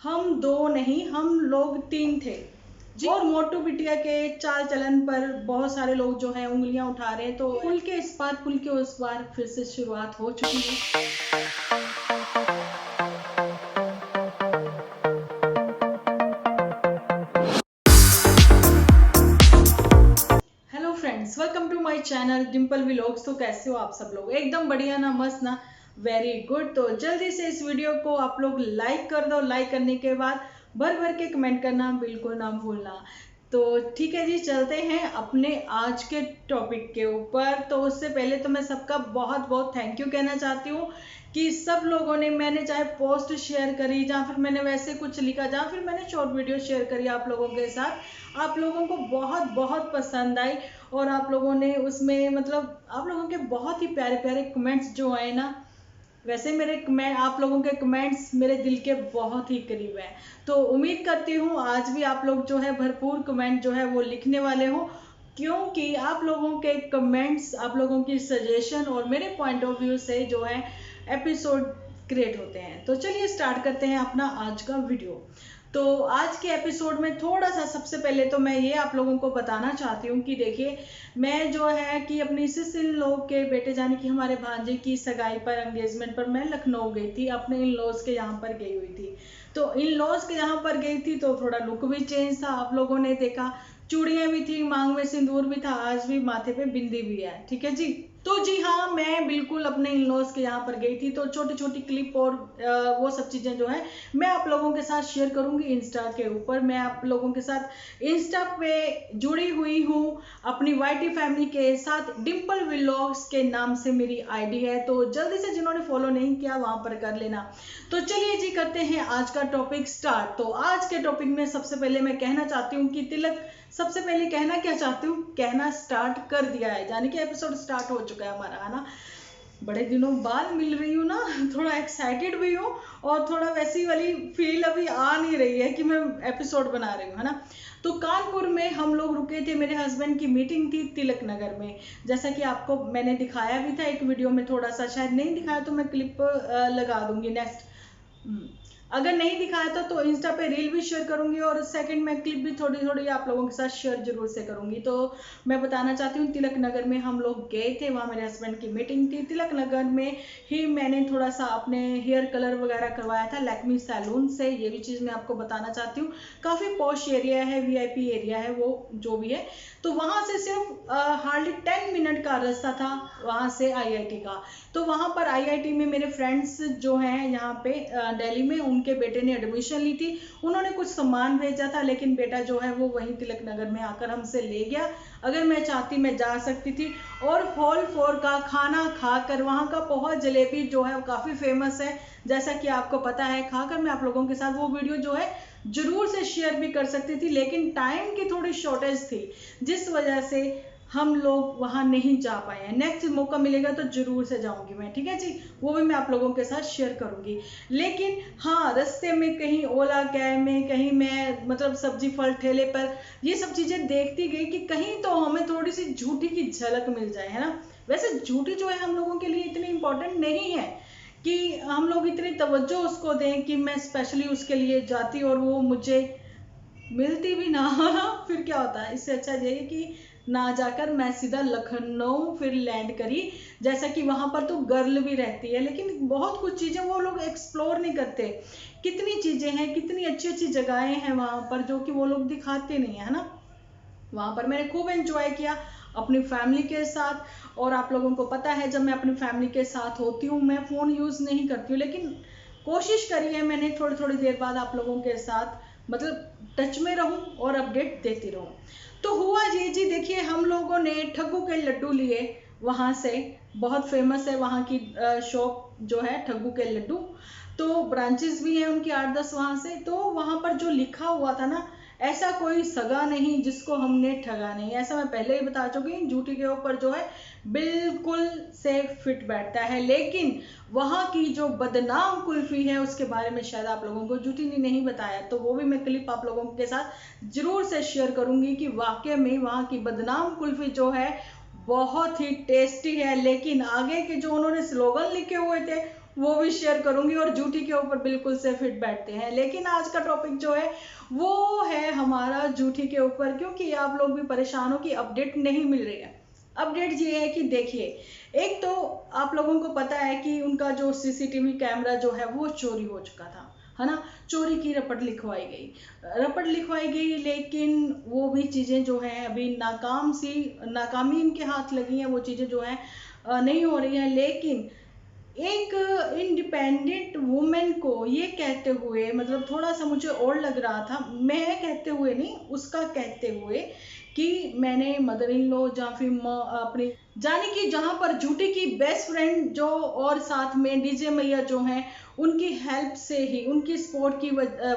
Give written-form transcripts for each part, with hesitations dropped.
हम दो नहीं, हम लोग तीन थे जी। और मोटू बिटिया के चाल चलन पर बहुत सारे लोग जो हैं उंगलियां उठा रहे हैं। तो पुल के इस पार पुल के उस पार फिर से शुरुआत हो चुकी है। Hello friends, welcome to my channel Dimple vlogs. तो कैसे हो आप सब लोग? एकदम बढ़िया ना, मस्त ना, वेरी गुड। तो जल्दी से इस वीडियो को आप लोग लाइक कर दो। लाइक करने के बाद भर भर के कमेंट करना बिल्कुल ना भूलना। तो ठीक है जी, चलते हैं अपने आज के टॉपिक के ऊपर। तो उससे पहले तो मैं सबका बहुत बहुत थैंक यू कहना चाहती हूँ कि सब लोगों ने, मैंने चाहे पोस्ट शेयर करी, जहाँ फिर मैंने वैसे कुछ लिखा, जहाँ फिर मैंने शॉर्ट वीडियो शेयर करी आप लोगों के साथ, आप लोगों को बहुत बहुत पसंद आई। और आप लोगों ने उसमें मतलब आप लोगों के बहुत ही प्यारे प्यारे कमेंट्स जो आए ना, वैसे मेरे कमेंट, आप लोगों के कमेंट्स मेरे दिल के बहुत ही करीब है। तो उम्मीद करती हूँ आज भी आप लोग जो है भरपूर कमेंट जो है वो लिखने वाले हो, क्योंकि आप लोगों के कमेंट्स, आप लोगों की सजेशन और मेरे पॉइंट ऑफ व्यू से जो है एपिसोड क्रिएट होते हैं। तो चलिए स्टार्ट करते हैं अपना आज का वीडियो। तो आज के एपिसोड में थोड़ा सा, सबसे पहले तो मैं ये आप लोगों को बताना चाहती हूँ कि देखिए, मैं जो है कि अपनी सिस इन लोग के बेटे जाने की, हमारे भांजे की सगाई पर, एंगेजमेंट पर मैं लखनऊ गई थी, अपने इन लॉज के यहाँ पर गई हुई थी। तो इन लॉज के यहाँ पर गई थी तो थोड़ा लुक भी चेंज था, आप लोगों ने देखा। चूड़ियां भी थी, मांग में सिंदूर भी था, आज भी माथे पे बिंदी भी है, ठीक है जी। तो जी हाँ, मैं बिल्कुल अपने इन लॉज के यहाँ पर गई थी। तो छोटी छोटी क्लिप और वो सब चीजें जो है मैं आप लोगों के साथ शेयर करूंगी इंस्टा के ऊपर। मैं आप लोगों के साथ इंस्टा पे जुड़ी हुई हूँ अपनी वाईटी फैमिली के साथ। डिम्पल व्लॉग्स के नाम से मेरी आईडी है, तो जल्दी से जिन्होंने फॉलो नहीं किया वहां पर कर लेना। तो चलिए जी, करते हैं आज का टॉपिक स्टार्ट। तो आज के टॉपिक में सबसे पहले मैं कहना चाहती हूँ कि तिलक, सबसे पहले कहना क्या चाहती हूँ, कहना स्टार्ट कर दिया है, यानी कि एपिसोड स्टार्ट हो चुका है हमारा, है ना। बड़े दिनों बाद मिल रही हूँ ना, थोड़ा एक्साइटेड भी हूँ और थोड़ा वैसी वाली फील अभी आ नहीं रही है कि मैं एपिसोड बना रही हूँ, है ना। तो कानपुर में हम लोग रुके थे, मेरे हस्बैंड की मीटिंग थी तिलक नगर में। जैसा कि आपको मैंने दिखाया भी था एक वीडियो में, थोड़ा सा शायद नहीं दिखाया तो मैं क्लिप लगा दूंगी नेक्स्ट। अगर नहीं दिखाया था तो इंस्टा पे रील भी शेयर करूंगी और सेकंड में क्लिप भी थोड़ी थोड़ी आप लोगों के साथ शेयर जरूर से करूंगी। तो मैं बताना चाहती हूँ, तिलक नगर में हम लोग गए थे, वहाँ मेरे हस्बैंड की मीटिंग थी। तिलक नगर में ही मैंने थोड़ा सा अपने हेयर कलर वगैरह करवाया था लैक्मी सैलून से, ये भी चीज़ मैं आपको बताना चाहती हूँ। काफ़ी पॉश एरिया है, वीआईपी एरिया है वो, जो भी है। तो वहाँ से सिर्फ हार्डली 10 मिनट का रास्ता था वहाँ से आईआईटी का। तो वहाँ पर आईआईटी में मेरे फ्रेंड्स जो हैं यहाँ पे दिल्ली में, उनके बेटे ने एडमिशन ली थी। उन्होंने कुछ सामान भेजा था, लेकिन बेटा जो है वो वहीं तिलक नगर में आकर हमसे ले गया। अगर मैं चाहती मैं जा सकती थी। और हॉल 4 का खाना खाकर, वहाँ का पोहा जलेबी जो है वो काफ़ी फेमस है, जैसा कि आपको पता है। खाकर मैं आप लोगों के साथ वो वीडियो जो है जरूर से शेयर भी कर सकती थी, लेकिन टाइम की थोड़ी शॉर्टेज थी, जिस वजह से हम लोग वहां नहीं जा पाए हैं। नेक्स्ट मौका मिलेगा तो जरूर से जाऊंगी मैं, ठीक है जी, वो भी मैं आप लोगों के साथ शेयर करूंगी। लेकिन हाँ, रास्ते में कहीं ओला कैब में, कहीं मैं मतलब सब्जी फल ठेले पर ये सब चीजें देखती गई कि कहीं तो हमें थोड़ी सी झूठी की झलक मिल जाए, है ना। वैसे झूठी जो है हम लोगों के लिए इतनी इंपॉर्टेंट नहीं है कि हम लोग इतनी तवज्जो उसको दें कि मैं स्पेशली उसके लिए जाती और वो मुझे मिलती भी ना फिर क्या होता है। इससे अच्छा ये कि ना जाकर मैं सीधा लखनऊ फिर लैंड करी। जैसा कि वहां पर तो गर्ल भी रहती है, लेकिन बहुत कुछ चीजें वो लोग एक्सप्लोर नहीं करते। कितनी चीजें हैं, कितनी अच्छी अच्छी जगहें हैं वहां पर, जो कि वो लोग दिखाते नहीं है ना। वहां पर मैंने खूब एंजॉय किया अपनी फैमिली के साथ। और आप लोगों को पता है, जब मैं अपनी फैमिली के साथ होती हूँ मैं फोन यूज नहीं करती हूँ, लेकिन कोशिश करी है मैंने थोड़ी थोड़ी देर बाद आप लोगों के साथ मतलब टच में रहूं और अपडेट देती रहूं। तो हुआ ये जी, देखिए हम लोगों ने ठग्गू के लड्डू लिए वहां से। बहुत फेमस है वहां की शॉप जो है ठग्गू के लड्डू। तो ब्रांचेस भी हैं उनकी 8-10 वहां से। तो वहां पर जो लिखा हुआ था ना, ऐसा कोई सगा नहीं जिसको हमने ठगा नहीं, ऐसा मैं पहले ही बता चुकी हूँ। झूठी के ऊपर जो है बिल्कुल से फिट बैठता है। लेकिन वहां की जो बदनाम कुल्फी है उसके बारे में शायद आप लोगों को झूठी ने नहीं बताया, तो वो भी मैं क्लिप आप लोगों के साथ जरूर से शेयर करूंगी कि वाकई में वहां की बदनाम कुल्फी जो है बहुत ही टेस्टी है। लेकिन आगे के जो उन्होंने स्लोगन लिखे हुए थे वो भी शेयर करूंगी, और जूठी के ऊपर बिल्कुल से फिट बैठते हैं। लेकिन आज का टॉपिक जो है वो है हमारा जूठी के ऊपर, क्योंकि आप लोग भी परेशान हो कि अपडेट नहीं मिल रही है। अपडेट ये है कि देखिए, एक तो आप लोगों को पता है कि उनका जो सीसीटीवी कैमरा जो है वो चोरी हो चुका था, है ना। चोरी की रपट लिखवाई गई, लेकिन वो भी चीजें जो है अभी नाकामी इनके हाथ लगी है, वो चीजें जो है नहीं हो रही है। लेकिन एक इंडिपेंडेंट वुमेन को ये कहते हुए, मतलब थोड़ा सा मुझे और लग रहा था, मैं कहते हुए नहीं, उसका कहते हुए कि मैंने मदर इन लॉ या फिर अपनी जाने की, जहां पर जूटी की बेस्ट फ्रेंड जो और साथ में डीजे मैया जो हैं, उनकी हेल्प से ही, उनकी सपोर्ट की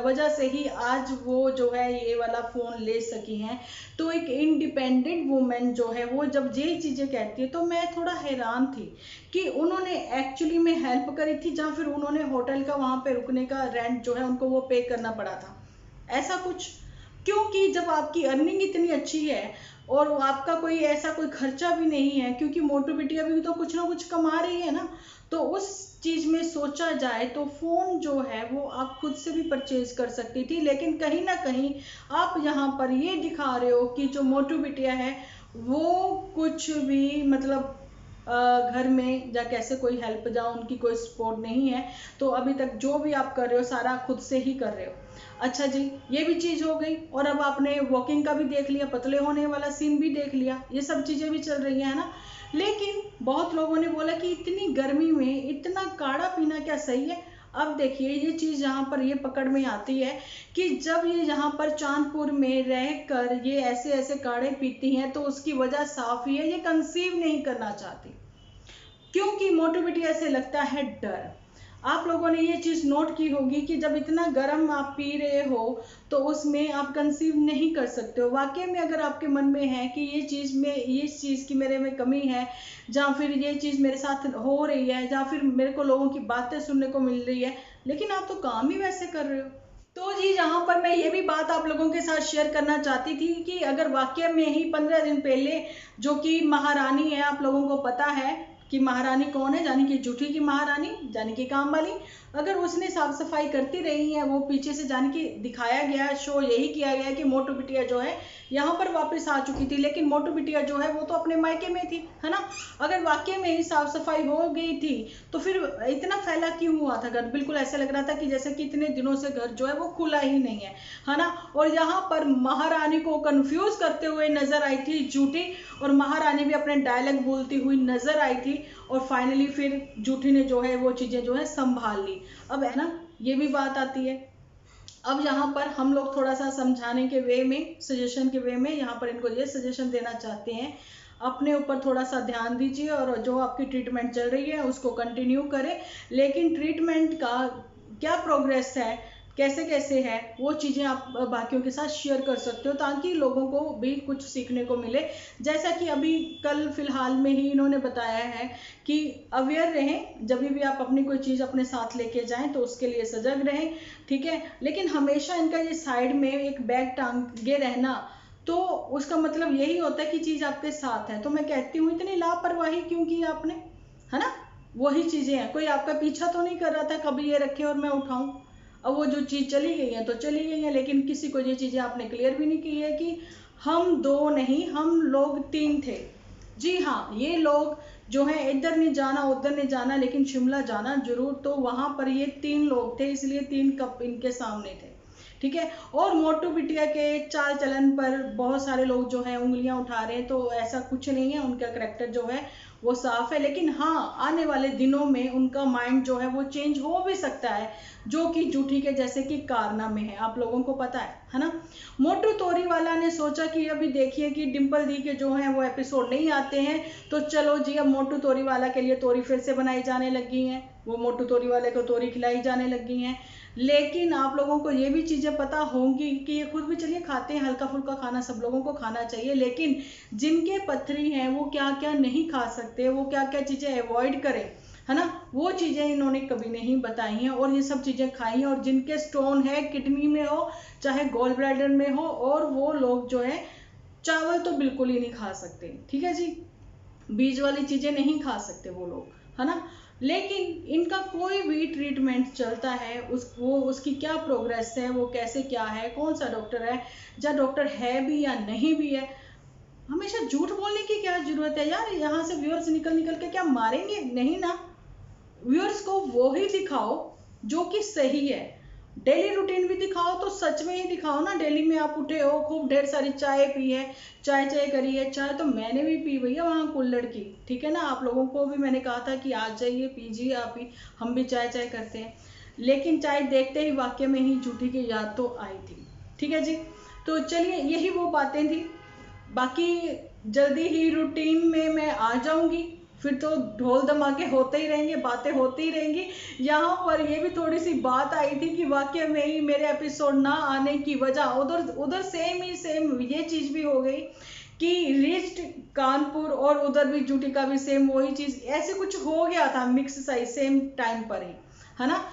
वजह से ही आज वो जो है ये वाला फोन ले सकी हैं। तो एक इंडिपेंडेंट वुमेन जो है वो जब ये चीजें कहती है तो मैं थोड़ा हैरान थी कि उन्होंने एक्चुअली में हेल्प करी थी या फिर उन्होंने होटल का वहां पे रुकने का रेंट जो है उनको वो पे करना पड़ा था, ऐसा कुछ। क्योंकि जब आपकी अर्निंग इतनी अच्छी है और आपका कोई ऐसा कोई खर्चा भी नहीं है, क्योंकि मोटू बिटिया भी तो कुछ ना कुछ कमा रही है ना, तो उस चीज में सोचा जाए तो फोन जो है वो आप खुद से भी परचेज कर सकती थी। लेकिन कहीं ना कहीं आप यहाँ पर ये दिखा रहे हो कि जो मोटू बिटिया है वो कुछ भी, मतलब घर में या कैसे कोई हेल्प या उनकी कोई सपोर्ट नहीं है, तो अभी तक जो भी आप कर रहे हो सारा खुद से ही कर रहे हो। अच्छा जी, ये भी चीज हो गई, और अब आपने वॉकिंग का भी देख लिया, पतले होने वाला सीन भी देख लिया, ये सब चीजें भी चल रही है ना। लेकिन बहुत लोगों ने बोला कि इतनी गर्मी में इतना काढ़ा पीना क्या सही है। अब देखिए, ये चीज यहाँ पर ये पकड़ में आती है कि जब ये यहाँ पर चांदपुर में रहकर ये ऐसे ऐसे काढ़े पीती हैं, तो उसकी वजह साफ ही है, ये कंसीव नहीं करना चाहती, क्योंकि मोटू बिटिया से लगता है डर। आप लोगों ने ये चीज नोट की होगी कि जब इतना गर्म आप पी रहे हो तो उसमें आप कंसीव नहीं कर सकते हो। वाकई में अगर आपके मन में है कि ये चीज में, ये चीज की मेरे में कमी है, या फिर ये चीज मेरे साथ हो रही है, या फिर मेरे को लोगों की बातें सुनने को मिल रही है, लेकिन आप तो काम ही वैसे कर रहे हो। तो जी, यहाँ पर मैं ये भी बात आप लोगों के साथ शेयर करना चाहती थी कि अगर वाकई में ही 15 दिन पहले, जो कि महारानी है, आप लोगों को पता है कि महारानी कौन है, यानी कि जूठी की महारानी, यानी कि काम वाली, अगर उसने साफ सफाई करती रही है, वो पीछे से जाने की दिखाया गया है, शो यही किया गया है कि मोटू बिटिया जो है यहाँ पर वापस आ चुकी थी, लेकिन मोटू बिटिया जो है वो तो अपने मायके में थी, है ना। अगर वाकई में ही साफ सफाई हो गई थी तो फिर इतना फैला क्यों हुआ था घर, बिल्कुल ऐसे लग रहा था कि जैसे कि इतने दिनों से घर जो है वो खुला ही नहीं है ना। और यहाँ पर महारानी को कंफ्यूज करते हुए नजर आई थी जूठी, और महारानी भी अपने डायलॉग बोलती हुई नजर आई थी, और फाइनली फिर जूठी ने जो है वो चीजें जो है संभाल ली। अब है ना, ये भी बात आती है। अब यहाँ पर हम लोग थोड़ा सा समझाने के वे में, सजेशन के वे में यहाँ पर इनको ये सजेशन देना चाहते हैं, अपने ऊपर थोड़ा सा ध्यान दीजिए, और जो आपकी ट्रीटमेंट चल रही है उसको कंटिन्यू करें। लेकिन ट्रीटमेंट का क्या प्रोग्रेस है, कैसे कैसे है, वो चीज़ें आप बाकियों के साथ शेयर कर सकते हो, ताकि लोगों को भी कुछ सीखने को मिले। जैसा कि अभी कल फिलहाल में ही इन्होंने बताया है कि अवेयर रहें, जब भी आप अपनी कोई चीज़ अपने साथ लेके जाएं तो उसके लिए सजग रहें, ठीक है। लेकिन हमेशा इनका ये साइड में एक बैग टांगे रहना, तो उसका मतलब यही होता है कि चीज़ आपके साथ है। तो मैं कहती हूँ, इतनी लापरवाही क्यों की आपने, है ना। वही चीज़ें हैं, कोई आपका पीछा तो नहीं कर रहा था कभी ये रखे और मैं उठाऊं। अब वो जो चीज चली गई है तो चली गई है, लेकिन किसी को ये चीजें आपने क्लियर भी नहीं की है कि हम दो नहीं, हम लोग 3 थे। जी हाँ, ये लोग जो है इधर नहीं जाना उधर नहीं जाना, लेकिन शिमला जाना जरूर, तो वहां पर ये 3 लोग थे, इसलिए 3 कप इनके सामने थे, ठीक है। और मोटू बिटिया के चाल चलन पर बहुत सारे लोग जो है उंगलियां उठा रहे हैं, तो ऐसा कुछ नहीं है, उनका करेक्टर जो है वो साफ है। लेकिन हाँ, आने वाले दिनों में उनका माइंड जो है वो चेंज हो भी सकता है, जो कि जूठी के जैसे कि कारनामे हैं, आप लोगों को पता है ना। मोटू तोरी वाला ने सोचा कि अभी देखिए कि डिंपल दी के जो है वो एपिसोड नहीं आते हैं, तो चलो जी, अब मोटू तोरी वाला के लिए तोरी फिर से बनाई जाने लगी हैं, वो मोटू तोरी वाले को तोरी खिलाई जाने लगी हैं। लेकिन आप लोगों को ये भी चीजें पता होंगी कि ये खुद भी चलिए खाते हैं, हल्का फुल्का खाना सब लोगों को खाना चाहिए, लेकिन जिनके पथरी हैं वो क्या क्या नहीं खा सकते, वो क्या क्या चीजें अवॉइड करें, है ना, वो चीजें इन्होंने कभी नहीं बताई हैं, और ये सब चीजें खाई हैं। और जिनके स्टोन है किडनी में हो चाहे गॉल ब्लैडर में हो, और वो लोग जो है चावल तो बिल्कुल ही नहीं खा सकते, ठीक है जी, बीज वाली चीजें नहीं खा सकते वो लोग, है ना। लेकिन इनका कोई भी ट्रीटमेंट चलता है उसकी क्या प्रोग्रेस है, वो कैसे क्या है, कौन सा डॉक्टर है, या डॉक्टर है भी या नहीं भी है, हमेशा झूठ बोलने की क्या जरूरत है यार। यहाँ से व्यूअर्स निकल निकल के क्या मारेंगे, नहीं ना। व्यूअर्स को वो ही दिखाओ जो कि सही है। डेली रूटीन भी दिखाओ तो सच में ही दिखाओ ना। डेली में आप उठे हो, खूब ढेर सारी चाय पी है, चाय चाय करी है। चाय तो मैंने भी पी भैया वहाँ कुल्हड़ की, ठीक है ना। आप लोगों को भी मैंने कहा था कि आज जाइए पीजिए आप ही, हम भी चाय चाय करते हैं। लेकिन चाय देखते ही वाक्य में ही झूठी की याद तो आई थी, ठीक है जी। तो चलिए यही वो बातें थी। बाकी जल्दी ही रूटीन में मैं आ जाऊंगी, फिर तो ढोल धमाके होते ही रहेंगे, बातें होती ही रहेंगी। यहाँ पर ये भी थोड़ी सी बात आई थी कि वाकई में ही मेरे एपिसोड ना आने की वजह उधर उधर सेम ये चीज भी हो गई कि रीच्ड कानपुर और उधर भी जूटी का भी सेम वही चीज, ऐसे कुछ हो गया था मिक्स साइज सेम टाइम पर ही, है ना।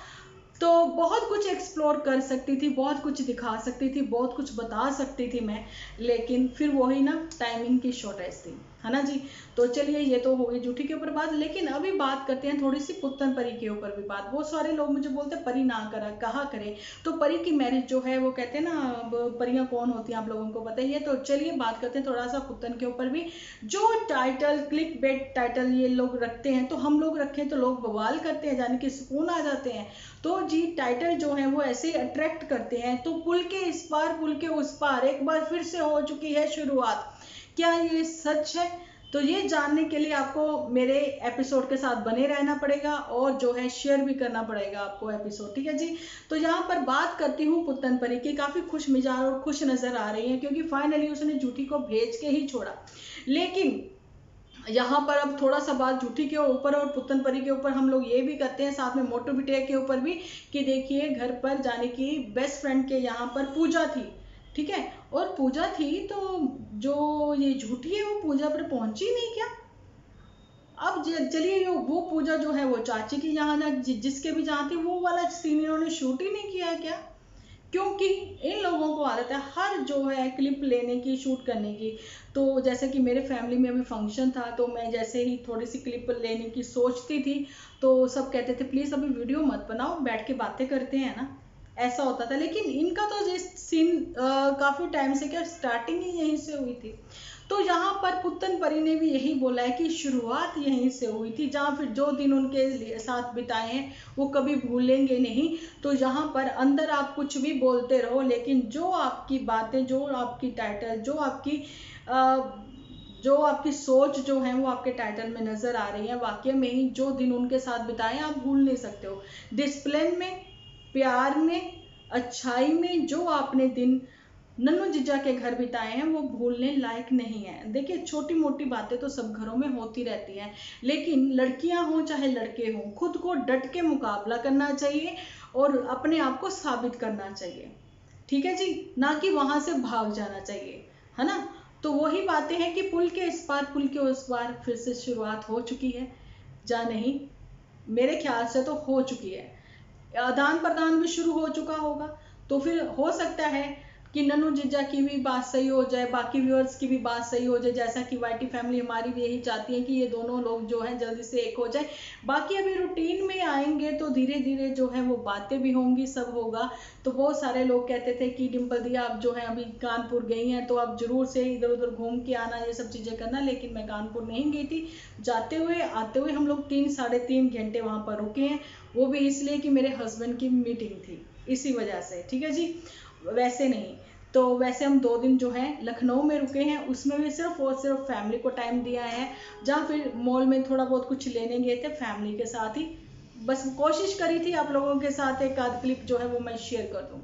तो बहुत कुछ एक्सप्लोर कर सकती थी, बहुत कुछ दिखा सकती थी, बहुत कुछ बता सकती थी मैं, लेकिन फिर वही ना टाइमिंग की शॉर्टेज थी, है ना जी। तो चलिए ये तो हो गई जूठी के ऊपर बात, लेकिन अभी बात करते हैं थोड़ी सी पुत्तन परी के ऊपर भी बात। बहुत सारे लोग मुझे बोलते हैं परी ना करा कहा करे, तो परी की मैरिज जो है वो कहते हैं ना, परियां कौन होती हैं आप लोगों को पता ही है। तो चलिए बात करते हैं थोड़ा सा पुत्तन के ऊपर भी। जो टाइटल क्लिक बेट टाइटल ये लोग रखते हैं, तो हम लोग रखें तो लोग बवाल करते हैं, यानी कि सुकून आ जाते हैं। तो जी टाइटल जो है वो ऐसे अट्रैक्ट करते हैं। तो पुल के इस पार पुल के उस पार एक बार फिर से हो चुकी है शुरुआत, क्या ये सच है? तो ये जानने के लिए आपको मेरे एपिसोड के साथ बने रहना पड़ेगा और जो है शेयर भी करना पड़ेगा आपको एपिसोड, ठीक है जी। तो यहाँ पर बात करती हूँ पुत्तन परी की। काफी खुश मिजाज और खुश नजर आ रही है, क्योंकि फाइनली उसने जूठी को भेज के ही छोड़ा। लेकिन यहाँ पर अब थोड़ा सा बात जूठी के ऊपर और पुत्तन परी के ऊपर हम लोग ये भी करते हैं, साथ में मोटू बिटिया के ऊपर भी, कि देखिए घर पर जाने की बेस्ट फ्रेंड के यहाँ पर पूजा थी, ठीक है। और पूजा थी तो जो ये झूठी है वो पूजा पर पहुंची नहीं क्या? अब चलिए वो पूजा जो है वो चाची की यहाँ जिसके भी जहाँ थी, वो वाला सीन इन्होंने शूट ही नहीं किया क्या? क्योंकि इन लोगों को आदत है हर जो है क्लिप लेने की, शूट करने की। तो जैसे कि मेरे फैमिली में अभी फंक्शन था, तो मैं जैसे ही थोड़ी सी क्लिप लेने की सोचती थी, तो सब कहते थे प्लीज अभी वीडियो मत बनाओ, बैठ के बातें करते हैं ना, ऐसा होता था। लेकिन इनका तो ये सीन काफी टाइम से, क्या स्टार्टिंग ही यहीं से हुई थी। तो यहाँ पर पुत्तन परी ने भी यही बोला है कि शुरुआत यहीं से हुई थी, जहाँ फिर जो दिन उनके साथ बिताए हैं वो कभी भूलेंगे नहीं। तो यहाँ पर अंदर आप कुछ भी बोलते रहो, लेकिन जो आपकी बातें, जो आपकी टाइटल, जो आपकी सोच जो है वो आपके टाइटल में नजर आ रही है। वाकई में ही जो दिन उनके साथ बिताए आप भूल नहीं सकते हो। डिसिप्लिन में, प्यार में, अच्छाई में जो आपने दिन नन्नू जीजा के घर बिताए हैं वो भूलने लायक नहीं है। देखिए छोटी मोटी बातें तो सब घरों में होती रहती हैं, लेकिन लड़कियां हों चाहे लड़के हों, खुद को डट के मुकाबला करना चाहिए और अपने आप को साबित करना चाहिए, ठीक है जी। ना कि वहां से भाग जाना चाहिए, है ना। तो वही बातें हैं कि पुल के इस पार पुल के उस पार फिर से शुरुआत हो चुकी है, जा नहीं, मेरे ख्याल से तो हो चुकी है। आदान प्रदान भी शुरू हो चुका होगा। तो फिर हो सकता है कि नन्नू जीजा की भी बात सही हो जाए, बाकी व्यूअर्स की भी बात सही हो जाए, जैसा कि वाईटी फैमिली हमारी भी यही चाहती है कि ये दोनों लोग जो है जल्दी से एक हो जाए। बाकी अभी रूटीन में आएंगे तो धीरे धीरे जो है वो बातें भी होंगी, सब होगा। तो बहुत सारे लोग कहते थे कि डिम्पल दी आप जो है अभी कानपुर गई हैं तो आप जरूर से इधर उधर घूम के आना, ये सब चीजें करना। लेकिन मैं कानपुर नहीं गई थी। जाते हुए आते हुए हम लोग 3-3.5 घंटे वहां पर रुके हैं, वो भी इसलिए कि मेरे हस्बैंड की मीटिंग थी, इसी वजह से, ठीक है जी। वैसे नहीं तो वैसे हम 2 दिन जो है लखनऊ में रुके हैं, उसमें भी सिर्फ और सिर्फ फैमिली को टाइम दिया है। जहाँ फिर मॉल में थोड़ा बहुत कुछ लेने गए थे फैमिली के साथ ही, बस कोशिश करी थी आप लोगों के साथ एक आध क्लिप जो है वो मैं शेयर कर दूं,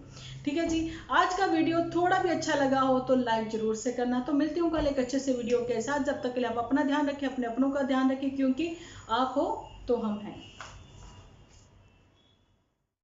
ठीक है जी। आज का वीडियो थोड़ा भी अच्छा लगा हो तो लाइक जरूर से करना। तो मिलती हूँ कल एक अच्छे से वीडियो के साथ। जब तक के लिए आप अपना ध्यान रखें, अपने अपनों का ध्यान रखें, क्योंकि आप हो तो हम हैं।